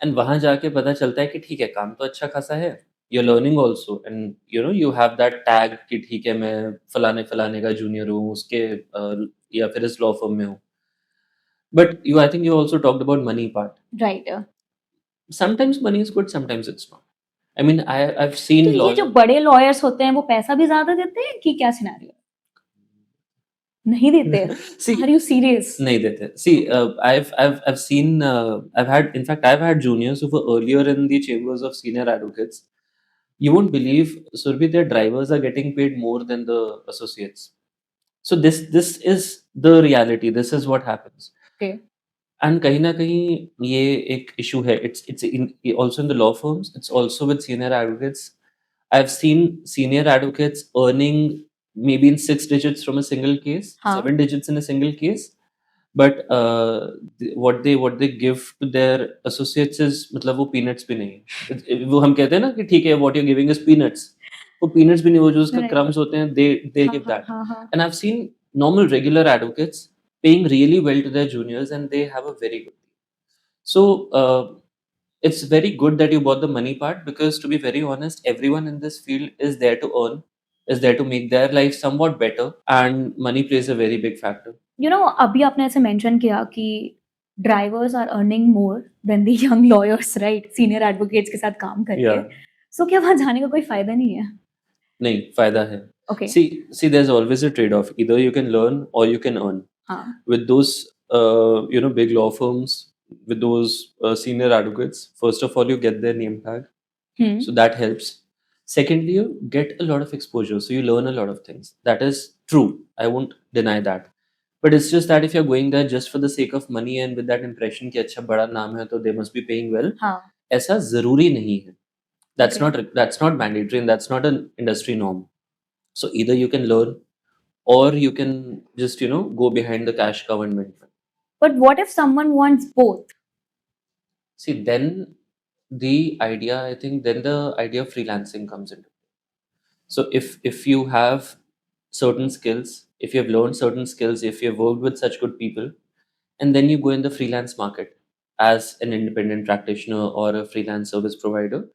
and वहाँ जाके पता चलता है कि ठीक है, काम तो अच्छा खासा है, you are learning also and you have that tag कि ठीक है, मैं फलाने-फलाने का जूनियर हूँ, उसके या फिर इस लॉ फर्म में हूँ। But I think you also talked about money part. Right. Sometimes money is good, sometimes it's not. I mean I have तो सीन ये जो बड़े लॉयर्स होते हैं वो पैसा भी ज्यादा देते हैं कि क्या सिनेरियो? नहीं देते? See are you serious? नहीं देते। See, I've seen, I've had juniors who were earlier in the chambers of senior advocates. You won't believe, Surbhi, their drivers are getting paid more than the associates. So this is the reality. This is what happens. Okay. And कहीं न कहीं ये एक issue है. It's in also in the law firms. It's also with senior advocates. I've seen senior advocates earning maybe in 6 digits from a single case, हाँ. 7 digits in a single case. But what they give to their associates is, मतलब वो peanuts भी नहीं है। वो हम कहते हैं ना कि ठीक है, what you're giving is peanuts. वो peanuts भी नहीं, वो जो उसके Right. crumbs होते हैं, they हाँ give हाँ that. हाँ हाँ. And I've seen normal regular advocates paying really well to their juniors, and they have a very good deal. So it's very good that you bought the money part, because to be very honest, everyone in this field is there to earn, is there to make their life somewhat better, and money plays a very big factor. अभी आपने ऐसे mention किया कि drivers are earning more than the young lawyers, right? Senior advocates के साथ काम करके. Yeah. सो क्या वहाँ जाने का कोई फायदा नहीं है? नहीं, फायदा है। Okay. See, there's always a trade-off. Either you can learn or you can earn. हाँ. With those, big law firms, with those senior advocates, first of all, you get their name tag, hmm. so that helps. Secondly, you get a lot of exposure, so you learn a lot of things. That is true. I won't deny that. But it's just that if you're going there just for the sake of money and with that impression कि अच्छा बड़ा नाम है तो they must be paying well, हाँ. ऐसा ज़रूरी नहीं है. Okay. That's not mandatory, and that's not an industry norm. So either you can learn or you can just go behind the cash cow and mint money. But what if someone wants both? See, then the idea, I think, then the idea of freelancing comes into. So if you have certain skills, if you have learned certain skills, if you have worked with such good people, and then you go in the freelance market as an independent practitioner or a freelance service provider,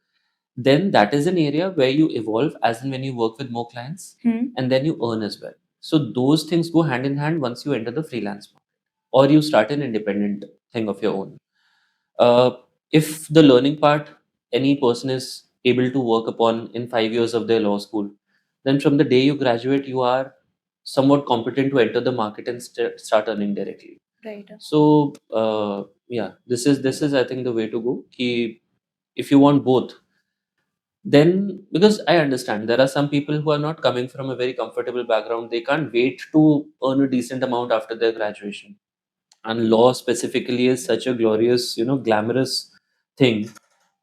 then that is an area where you evolve as and when you work with more clients, and then you earn as well. So those things go hand in hand once you enter the freelance market or you start an independent thing of your own. uh, if the learning part any person is able to work upon in 5 years of their law school, then from the day you graduate, you are somewhat competent to enter the market and start earning directly. Right. So yeah, this is I think the way to go. Ki if you want both, then because I understand there are some people who are not coming from a very comfortable background, they can't wait to earn a decent amount after their graduation, and law specifically is such a glorious glamorous thing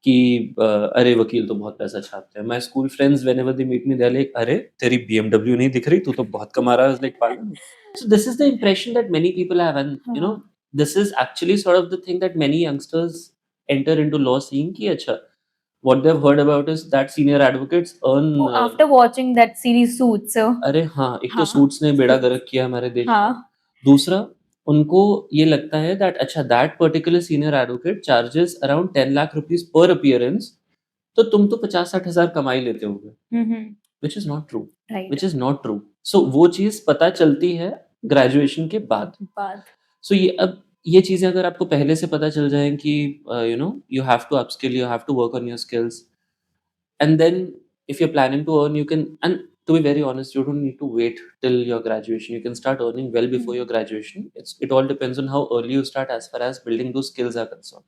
कि अरे वकील तो बहुत पैसा छापते हैं. My school friends whenever they meet me they're like अरे तेरी BMW नहीं दिख रही, तू तो बहुत कमा रहा है. I was like pardon. So this is the impression that many people have, and this is actually sort of the thing that many youngsters enter into law seeing कि अच्छा what they've heard about is that senior advocates earn After watching that series Suits. अरे हाँ, एक तो हाँ. Suits ने बेड़ा गर्क किया हमारे देश का. हाँ. दूसरा, उनको ये लगता है दैट अच्छा that particular senior advocate charges around 10 lakh rupees per appearance, तो तुम तो 50-60 हजार कमाई लेते होगे, which is not true. Right. Which is not true. So वो चीज पता चलती है ग्रेजुएशन के बाद. सो ये चीजें अगर आपको पहले से पता चल जाए कि you have to upskill, you have to work on your skills, and then if you're planning to earn, you can, and to be very honest, you don't need to wait till your graduation. You can start earning well before your graduation. It all depends on how early you start as far as building those skills are concerned.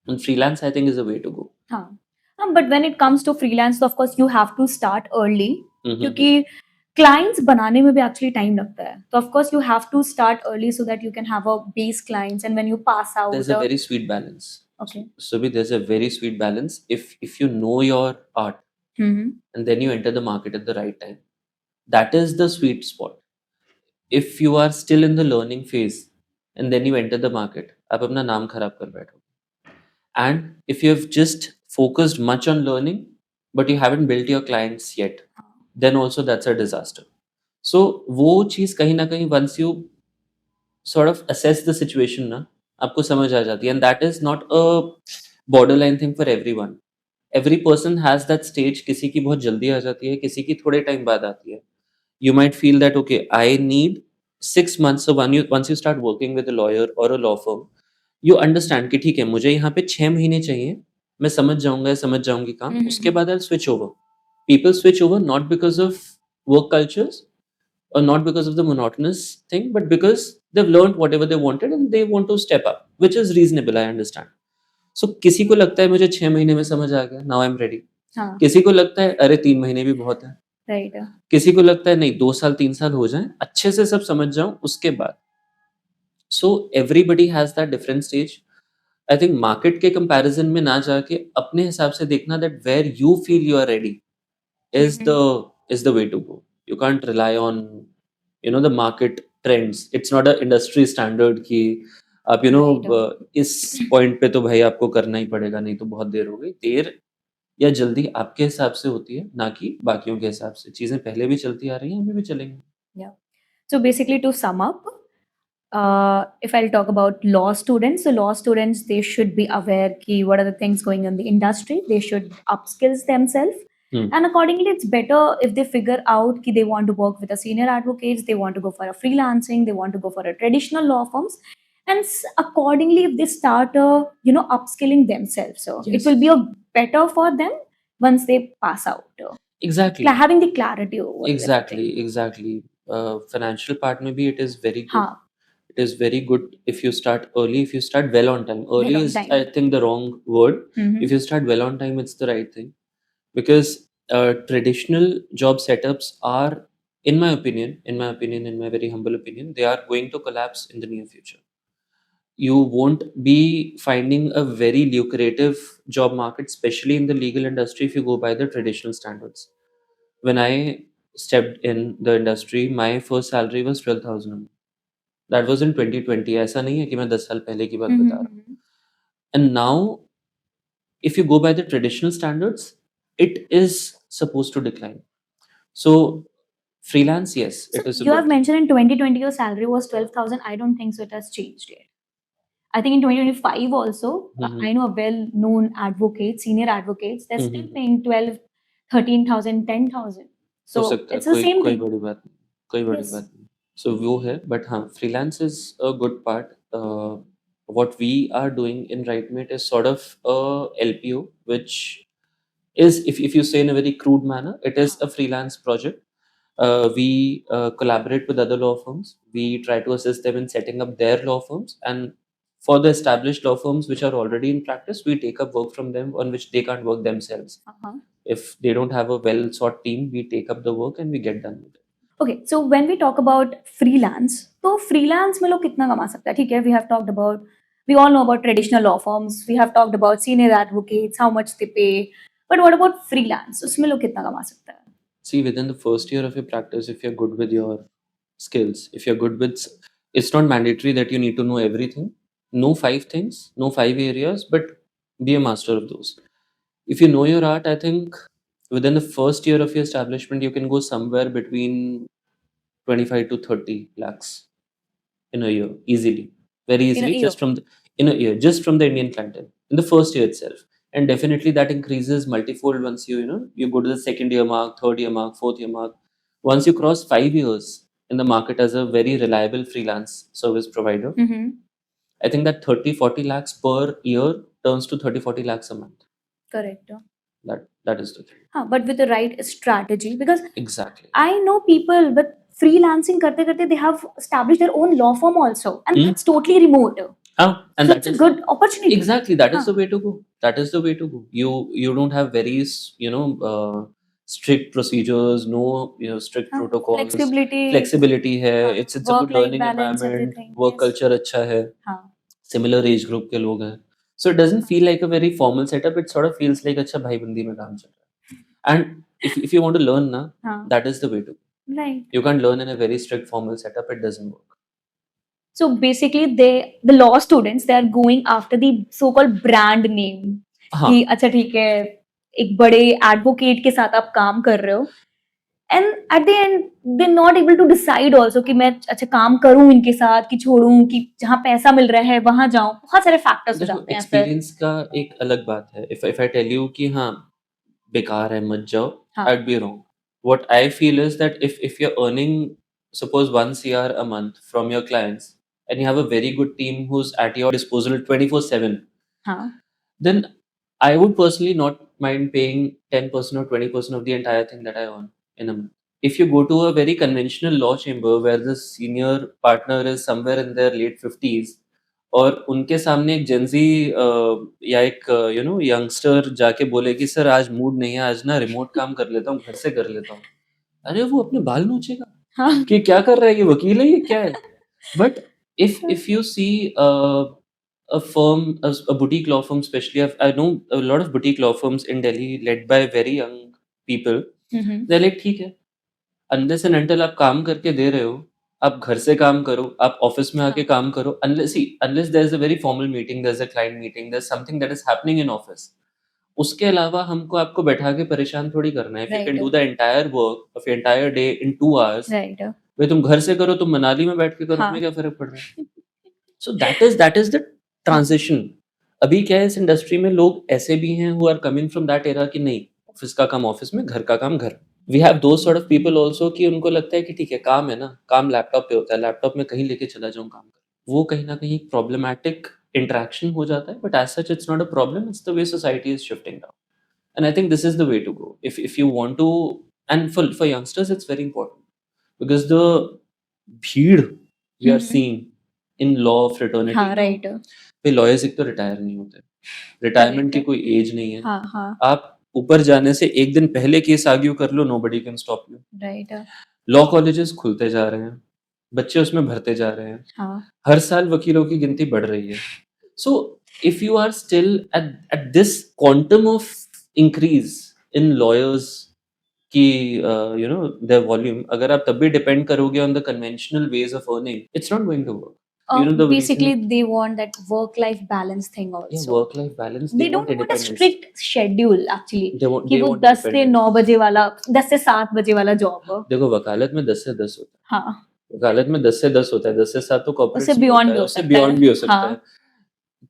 And freelance, I think, is a way to go. But when it comes to freelance, of course you have to start early, Mhm. क्योंकि clients बनाने में भी actually time लगता है. So of course you have to start early so that you can have a base clients, and when you pass out. There's a very sweet balance. Okay. Subhi, there's a very sweet balance. If you know your art, and then you enter the market at the right time, that is the sweet spot. If you are still in the learning phase and then you enter the market, आप अपना नाम खराब कर बैठो. And if you have just focused much on learning but you haven't built your clients yet, then also that's a disaster. So वो चीज कहीं ना कहीं once you sort of assess the situation ना, आपको समझ आ जाती है. And that is not a borderline thing for everyone. Every person has that stage. किसी की बहुत जल्दी आ जाती है, किसी की थोड़े टाइम बाद आती है. You might feel that okay, I need 6 months. So once you start working with a lawyer or a law firm, you understand कि ठीक है, मुझे यहाँ पे 6 महीने चाहिए, मैं समझ जाऊंगा, समझ जाऊंगी काम. उसके बाद I'll switch over. People switch over not because of work cultures or not because of the monotonous thing, but because they've learned whatever they wanted and they want to step up, which is reasonable. I understand. So किसी को लगता है मुझे 6 महीने में समझ आ गया, now I'm ready. किसी को लगता है अरे 3 महीने भी बहुत है. Right. किसी को लगता है नहीं 2 साल 3 साल हो जाएं, अच्छे से सब समझ जाऊं उसके बाद. So everybody has that different stage. I think market के कंपैरिजन में ना जाके अपने हिसाब से देखना that where you feel you are ready is the way to go. You can't rely on the market trends. It's not a industry standard कि आप इस पॉइंट पे तो भाई आपको करना ही पड़ेगा, नहीं तो बहुत देर हो गई. देर या जल्दी आपके हिसाब से होती है, ना कि बाकियों के हिसाब से. चीजें पहले भी चलती आ रही हैं, अभी भी चलेंगी. Yeah. So basically, to sum up, if I'll talk about law students, so law students, they should be aware ki what are the things going on in the industry. They should upskills themselves. And accordingly, it's better if they figure out ki they want to work with a senior advocates, they want to go for a freelancing, they want to go for a traditional law firms. And accordingly, if they start, upskilling themselves, so Yes. it will be a better for them once they pass out. Exactly. Having the clarity over Exactly. Financial part maybe it is very good. हाँ. It is very good if you start early, if you start well on time. Early Well on is, time. I think, the wrong word. Mhm. If you start well on time, it's the right thing. Because traditional job setups are, in my opinion, in my very humble opinion, they are going to collapse in the near future. You won't be finding a very lucrative job market, especially in the legal industry, if you go by the traditional standards. When I stepped in the industry, my first salary was 12,000. That was in 2020. ऐसा नहीं है कि मैं 10 साल पहले की बात बता रहा हूँ. Mhm. And now, if you go by the traditional standards, it is supposed to decline. So, freelance, yes, So it is a you have good thing. mentioned in 2020 your salary was 12,000. I don't think so. It has changed yet. I think in 2025 also, Mhm. I know a well-known advocate, senior advocates, they're still Mhm. paying 12, 13,000, 10,000. हो So सकता है it's the कोई same कोई thing. बड़ी बात नहीं, कोई बड़ी Yes. बात नहीं. So वो है, but हाँ, freelance is a good part. What we are doing in RightMate is sort of a LPO, which is, if you say in a very crude manner, it is a freelance project. We collaborate with other law firms. We try to assist them in setting up their law firms, and for the established law firms which are already in practice, we take up work from them on which they can't work themselves. Uh-huh. If they don't have a well sought team, we take up the work and we get done with it. Okay, so when we talk about freelance, तो freelance में लोग कितना कमा सकता है? ठीक है, we have talked about, we all know about traditional law firms, we have talked about senior advocates, how much they pay, but what about freelance? उसमें लोग कितना कमा सकता है? See, within the first year of your practice, if you're good with your skills, if you're good with, it's not mandatory that you need to know everything. Know 5 things, know 5 areas, but be a master of those. If you know your art, I think within the first year of your establishment, you can go somewhere between 25 to 30 lakhs in a year, easily, very In a easily, year. just from the, in a year, just from the Indian clientele in the first year itself. And definitely that increases multifold once you go to the second year mark, third year mark, fourth year mark. Once you cross 5 years in the market as a very reliable freelance service provider, Mm-hmm. I think that 30-40 lakhs per year turns to 30-40 lakhs a month. Correct. That is the thing. But with the right strategy, because Exactly. I know people, but freelancing karte karte they have established their own law firm also, and Hmm. it's totally remote. And So that it's a is good opportunity. exactly, that is Huh. the way to go. That is the way to go. You don't have very strict procedures, no strict protocols. Flexibility, Flexibility है. हाँ, It's a good work-life learning balance, environment. everything. Work Yes. culture अच्छा है. हाँ. Similar age group के लोग हैं. So it doesn't feel like a very formal setup. It sort of feels like अच्छा भाईबंदी में काम चल रहा है. And if you want to learn ना, हाँ. that is the way to go. Right. You can't learn in a very strict formal setup. It doesn't work. So basically, the law students, they are going after the so-called brand name. हाँ. कि अच्छा ठीक है, एक बड़े advocate के साथ आप काम कर रहे हो. And at the end, they're not able to decide also कि मैं अच्छा काम करूं इनके साथ कि छोड़ूं कि जहाँ पैसा मिल रहा है वहां जाऊं. बहुत सारे factors हो देखो, जाते हैं फिर. एक्सपीरियंस का एक अलग बात है. If I tell you कि हाँ बेकार है मत जाओ, हाँ. I'd be wrong. What I feel is that if you're earning suppose 1 CR a month from your clients and you have a very good team who's at your disposal 24/7, हाँ. then I would personally not mind paying 10% or 20% of the entire thing that I earn in a month. If you go to a very conventional law chamber where the senior partner is somewhere in their late 50s और उनके सामने एक Gen Z या एक youngster जाके बोले कि sir आज मूड नहीं है, आज ना रिमोट काम कर लेता हूँ, घर से कर लेता हूँ. अरे वो अपने बाल नोचेगा हाँ. कि क्या कर रहा है, ये वकील है, ये क्या है. But if you see a firm, a boutique law firm, especially I know a lot of boutique law firms in Delhi led by very young people. Mm-hmm. They're like ठीक है, unless and until आप काम करके दे रहे हो, आप घर से काम करो, आप ऑफिस में आके हाँ. काम करो. Unless there's a very formal meeting, there's a client meeting, there's something that is happening in office. उसके अलावा हमको आपको बैठा के परेशान थोड़ी करना है. If you can Right. do the entire work of your entire day in 2 hours, Right. भाई तुम घर से करो, तुम मनाली में बैठ के करो, हाँ. हमें क्या फर्क पड़ रहा है. So that is the transition. अभी क्या है इस इंडस्ट्री में, लोग ऐसे भी हैं who are coming from that era कि नहीं, ऑफिस का काम ऑफिस में, घर का काम घर. We have those sort of people also कि उनको लगता है कि ठीक है काम है ना, काम लैपटॉप पे होता है, लैपटॉप में कहीं लेके चला जाऊँ काम कर. वो कहीं ना कहीं एक problematic interaction हो जाता है, but as such it's not a problem. It's the way society is shifting now, and I think this is the way to go. If you want to, and for youngsters it's very important because the भीड़ we are seeing in law fraternity हाँ. now. Right. पे lawyers एक तो retire नहीं होते, retirement की Correct. कोई as नहीं है. हाँ. हाँ. आप ऊपर जाने से एक दिन पहले केस आर्ग्यू कर लो, nobody can stop you. Right. Law colleges खुलते जा रहे हैं, बच्चे उसमें भरते जा रहे हैं, हाँ. हर साल वकीलों की गिनती बढ़ रही है. So if you are still at this quantum of increase in lawyers कि you know their volume, अगर आप तब भी depend करोगे on the conventional ways of earning, it's not going to work. You know the Basically, recent they want that work-life balance thing yeah also. work-life balance. They They want don't want a independence. strict schedule actually कि They वो want 10 से independence. 9 बजे वाला 10 से 7 बजे वाला job हो. देखो वकालत में 10 से 10 होता है, हाँ, वकालत में 10 से 10 होता है, 10 से 7 तो उससे कॉर्पोरेट्स में बियॉन्ड होता भी है, हो उससे सकता बियॉन्ड है. भी हो सकता है. हाँ.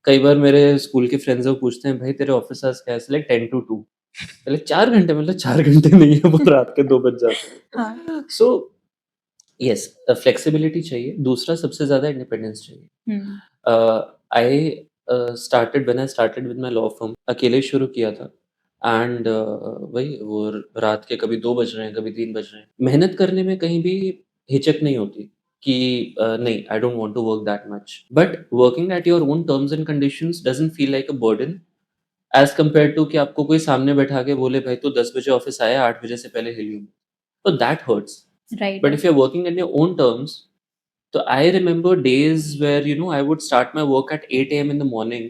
कई बार मेरे स्कूल के फ्रेंड्स वो पूछते हैं भाई तेरे ऑफिस आवर्स क्या है, लाइक 10 to 2, पहले 4 घंटे, मतलब 4 घंटे नहीं है, वो रात के 2 बज जाते हाँ. हैं. सो यस, फ्लेक्सिबिलिटी चाहिए, दूसरा सबसे ज्यादा इंडिपेंडेंस चाहिए. Hmm. I started when I started with my law firm, अकेले शुरू किया था. एंड वही वो रात के कभी 2 बज रहे हैं, कभी 3 बज रहे हैं. मेहनत करने में कहीं भी हिचक नहीं होती कि नहीं, I don't want to work that much, but working at your own terms and conditions doesn't feel like a burden as compare to कि आपको कोई सामने बैठा के बोले भाई तू 10 बजे ऑफिस आया, 8 बजे से पहले हिलियो मत. तो that hurts. Right. But if you're working on your own terms, so I remember days where you know I would start my work at 8 a.m. in the morning,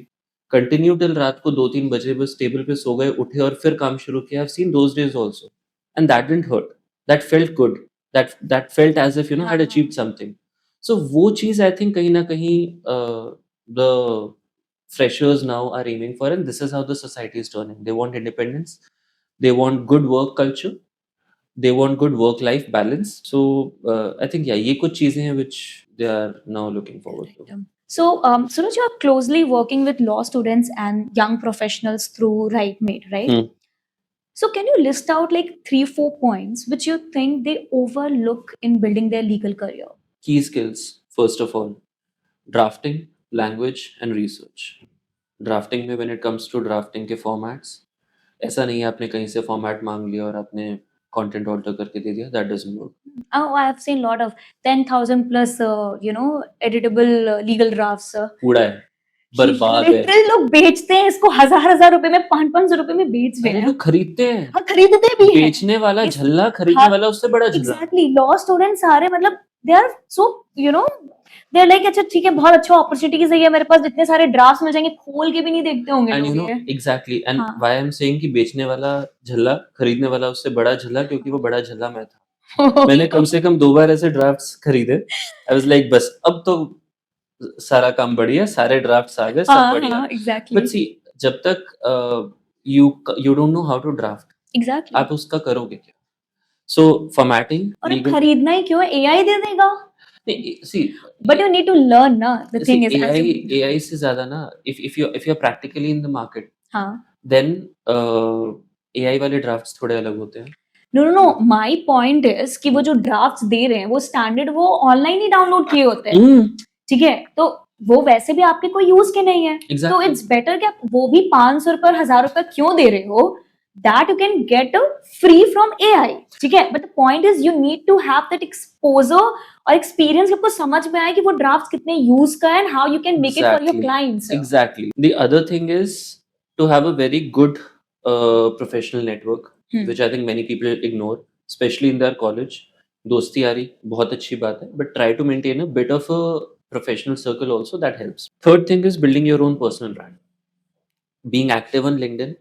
continue till रात को 2-3 बजे, बस table पे सो गए, उठे और फिर काम शुरू किया. I've seen those days also, and that didn't hurt. That felt good. That felt as if you know I had हाँ. achieved something. So वो चीज I think कहीं ना कहीं the freshers now are aiming for, and this is how the society is turning. They want independence. They want good work culture. They want good work life balance. So I think yeah, ये कुछ चीजें हैं which they are now looking forward to. So, Suraj, you are closely working with law students and young professionals through RightMate, right? Hmm. So, can you list out like 3-4 points which you think they overlook in building their legal career? Key skills, first of all, drafting, language and research. Drafting में when it comes to drafting के formats, ऐसा नहीं है आपने कहीं से format मांग लिया और आपने कंटेंट ऑल्टर करके दे दिया. That doesn't work. Oh, I have seen a lot of 10,000 plus, editable legal drafts. कूड़ा है, बर्बाद है. Literally लोग बेचते हैं इसको हजार रुपए में, 500 रुपए में बेच रहे अरे हैं. लोग खरीदते हैं, हाँ, खरीदते भी हैं. बेचने वाला इस- झल्ला, खरीदने हाँ, वाला उससे बड़ा झल्ला. एग्जैक्टली. लॉ स्टूडेंट सारे मतलब they are so they are like अच्छा ठीक है, बहुत अच्छा अपॉर्चुनिटीज है ये मेरे पास, इतने सारे ड्राफ्ट्स मिल जाएंगे, खोल के भी नहीं देखते होंगे एंड यू लोग नो ये. एग्जैक्टली, एंड हाँ. व्हाई आई एम सेइंग कि बेचने वाला झल्ला, खरीदने वाला उससे बड़ा झल्ला, क्योंकि वो बड़ा झल्ला मैं था. मैंने कम से कम 2 बार ऐसे ड्राफ्ट्स खरीदे. आई वाज लाइक बस अब तो सारा काम बढ़िया, सारे ड्राफ्ट्स आ गए, सब हाँ, बढ़िया. हाँ, बट एग्जैक्टली. सी, जब तक you don't know how to draft, exactly. आप उसका करोगे क्या? सो फॉर्मेटिंग, और अब खरीदना ही क्यों है, एआई दे देगा. See, but you need to learn ना. द थिंग इज AI से ज्यादा ना, if you are practically in the market, हाँ. then AI वाले ड्राफ्ट्स थोड़े अलग होते हैं. नो, माय पॉइंट इज कि वो जो ड्राफ्ट्स दे रहे हैं वो स्टैंडर्ड वो ऑनलाइन ही डाउनलोड किए होते हैं. ठीक है, तो वो वैसे भी आपके कोई यूज के नहीं है. Exactly. तो इट्स बेटर कि आप वो भी 500 रुपए और 1000 रुपए क्यों दे रहे हो, that you can get free from AI. ठीक है, but the point is you need to have that exposure और एक्सपीरियंस, आपको समझ में आए कि वो ड्राफ्ट्स कितने यूज का है and how you can make it for your Exactly. Clients. Exactly. The other thing is to have a very good professional network, which I think many people ignore, especially in their college. दोस्ती यारी बहुत अच्छी बात है, but try to maintain a bit of a professional circle also. That helps. Third thing is building your own personal brand. Being active on LinkedIn,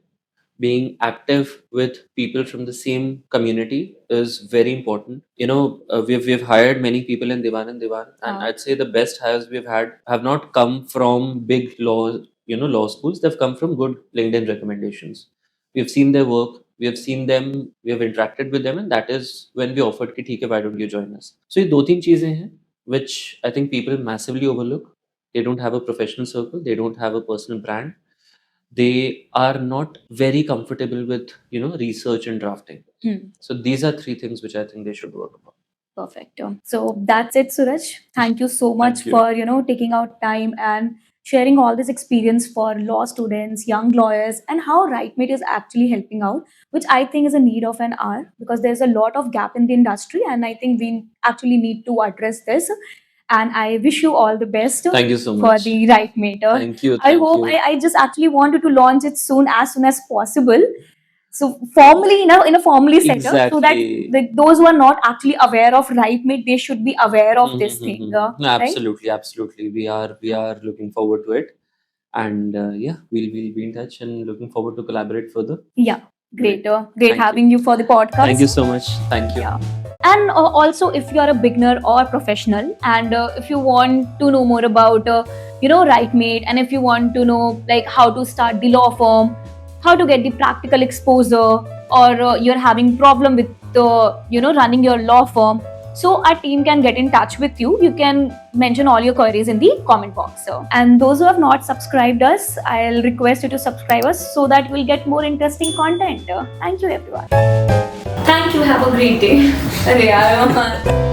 being active with people from the same community is very important. You know, we've hired many people in Diwan and Diwan, and I'd say the best hires we've had have not come from big law schools. They've come from good LinkedIn recommendations. We've seen their work, we have seen them, we have interacted with them, and that is when we offered कि ठीक है, why don't you join us? So ये 2-3 चीजें हैं which I think people massively overlook. They don't have a professional circle, they don't have a personal brand, they are not very comfortable with research and drafting. So these are 3 things which I think they should work upon. Perfect. So that's it, Suraj. Thank you so much you. for taking out time and sharing all this experience for law students, young lawyers, and how RightMate is actually helping out, which I think is a need of an hour because there's a lot of gap in the industry, and I think we actually need to address this. And I wish you all the best Thank you so for much. the RightMate. Thank you. I hope I just actually wanted to launch it soon as possible. So formally, in a formally setup, so that Exactly. those who are not actually aware of RightMate, they should be aware of this thing. No, Right? absolutely. We are looking forward to it, and yeah, we'll be in touch and looking forward to collaborate further. Yeah. Great Thank you. having you for the podcast. Thank you so much. Thank you. Yeah. And also, if you are a beginner or professional, and if you want to know more about, Rightmate, and if you want to know like how to start the law firm, how to get the practical exposure, or you're having problem with running your law firm, so our team can get in touch with you. You can mention all your queries in the comment box. And those who have not subscribed us, I'll request you to subscribe us so that we'll get more interesting content. Thank you, everyone. Thank you. Have a great day. अरे यार